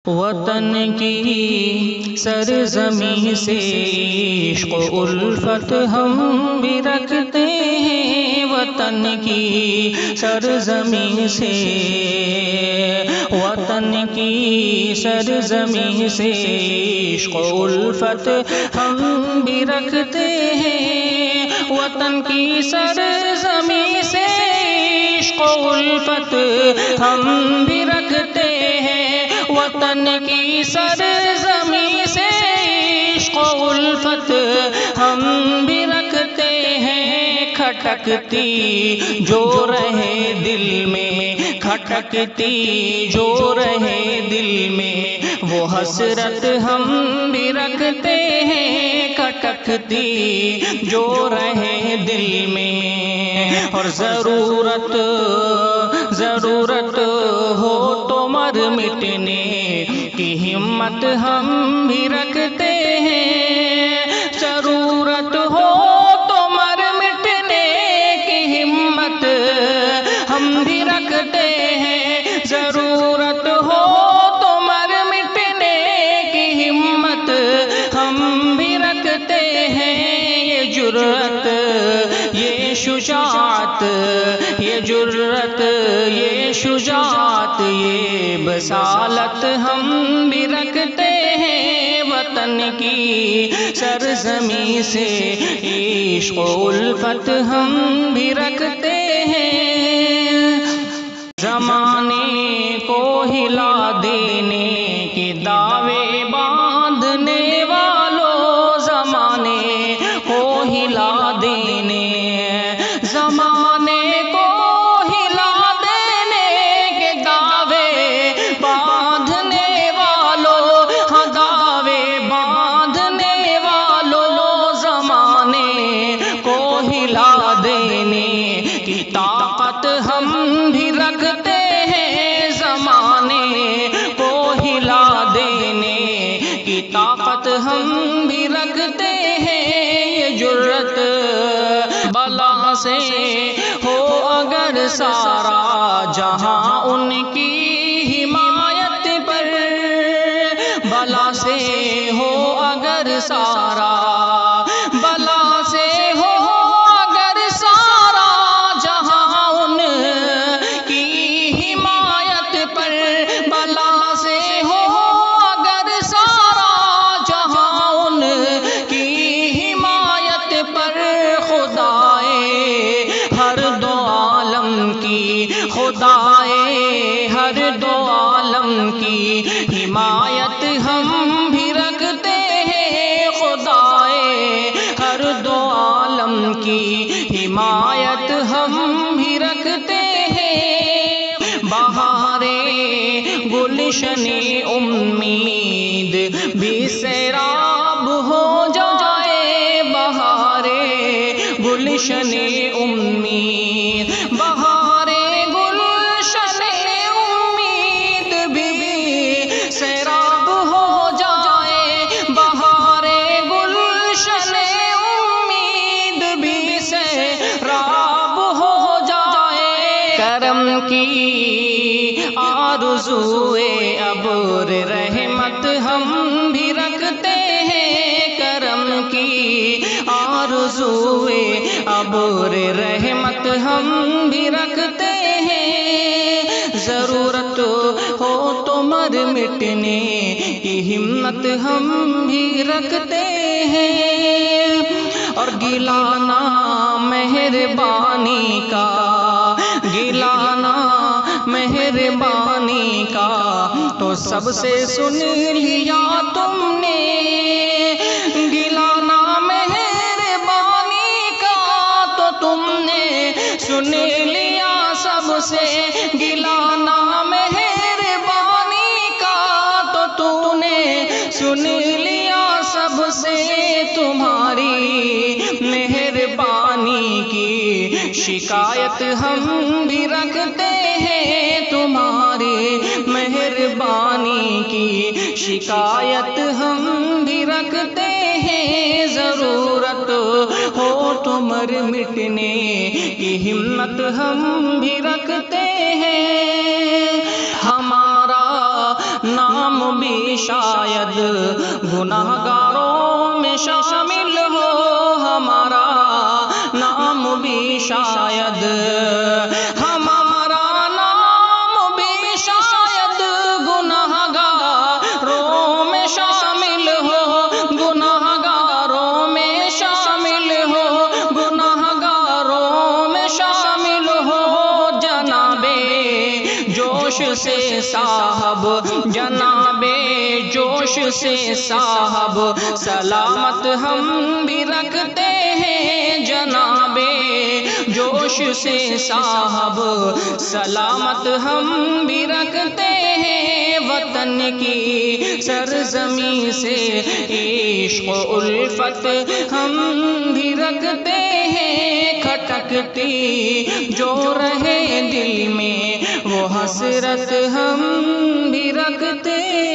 وطن کی سرزمین سے عشق و الفت ہم بھی رکھتے ہیں، وطن کی سرزمین سے، وطن کی سرزمین سے عشق و الفت ہم بھی رکھتے ہیں، وطن کی سرزمین سے عشق و الفت ہم بھی رکھتے ہیں، وطن کی سرزمین سے عشق و الفت ہم بھی رکھتے ہیں، کھٹکتی جو رہے دل میں، کھٹکتی جو رہے دل میں وہ حسرت ہم بھی رکھتے ہیں، کھٹکتی جو رہے دل میں، اور ضرورت ہو تو مر مٹنے کی ہمت ہم بھی رکھتے ہیں، ضرورت ہو تو مر مٹنے کی ہمت ہم بھی رکھتے ہیں، ضرورت ہو تو مر مٹنے کی ہمت ہم بھی رکھتے ہیں، یہ جرأت یہ شجاعت، یہ جرأت یہ شجاعت یہ بصالت ہم بھی رکھتے ہیں، وطن کی سرزمین سے عشق و الفت ہم بھی رکھتے ہیں، زمانے کو ہلا دینے کے دعوے باندھنے والوں، زمانے کو ہلا دینے، زمانے کو ہلا دینے کے دعوے باندھنے والوں، ہاں دعوے باندھنے والوں، زمانے کو ہلا دینے کی طاقت ہم بھی رکھتے ہیں، زمانے کو ہلا دینے کی طاقت ہم بھی رکھتے ہیں، یہ جرأت بلا سے ہو اگر سارا جہاں ان کی حمایت پر، بلا سے ہو اگر سارا، بلا سے ہو اگر سارا جہاں ان کی حمایت پر، بلا سے ہو اگر سارا جہاں ان کی حمایت پر، خدائے ہر دو عالم کی، خدائے ہر دو عالم کی حمایت ہم بھی رکھتے ہیں، خدائے ہر دو عالم کی حمایت ہم بھی رکھتے ہیں، بہارے گلشن امید بھی سیراب ہو جائے، بہارے گلشن امید، بہارے گلشن امید بھی سیراب ہو جائے، بہارے گلشن امید بھی سیراب ہو جائے، کرم کی آرزوئے ابر رحمت ہم بھی رکھتے ہیں، کرم کی آرزوئے ابر رحمت ہم بھی رکھتے ہیں، ضرورت ہو تو مر مٹنے کی ہمت ہم بھی رکھتے ہیں، اور گلانا مہربانی کا، گلانا مہربانی کا تو سب سے سن لیا تم نے، گلانا مہربانی کا تو تم نے سن لیا سب سے، گلانا مہربانی کا تو تو نے سن لیا سب سے، تمہاری مہربانی کی شکایت ہم بھی رکھتے ہیں، تمہاری مہربانی کی شکایت ہم بھی رکھتے رکھتے ہیں، ضرورت ہو تو مر مٹنے کی ہمت ہم بھی رکھتے ہیں۔ ہمارا نام بھی شاید گناہ گاروں میں شامل ہو، ہمارا نام بھی شاید، ہمارا نام بھی شاید گناہ گاروں میں شامل ہو، گناہ گاروں میں شامل ہو، گناہ گاروں میں شامل ہو۔ جناب جوش سے صاحب، جناب جوش سے صاحب سلامت ہم بھی رکھتے ہیں، جناب جوش سے صاحب سلامت ہم بھی رکھتے ہیں۔ وطن کی سرزمین سے عشق و الفت ہم بھی رکھتے ہیں، کھٹکتی جو رہے دل میں وہ حسرت ہم بھی رکھتے ہیں۔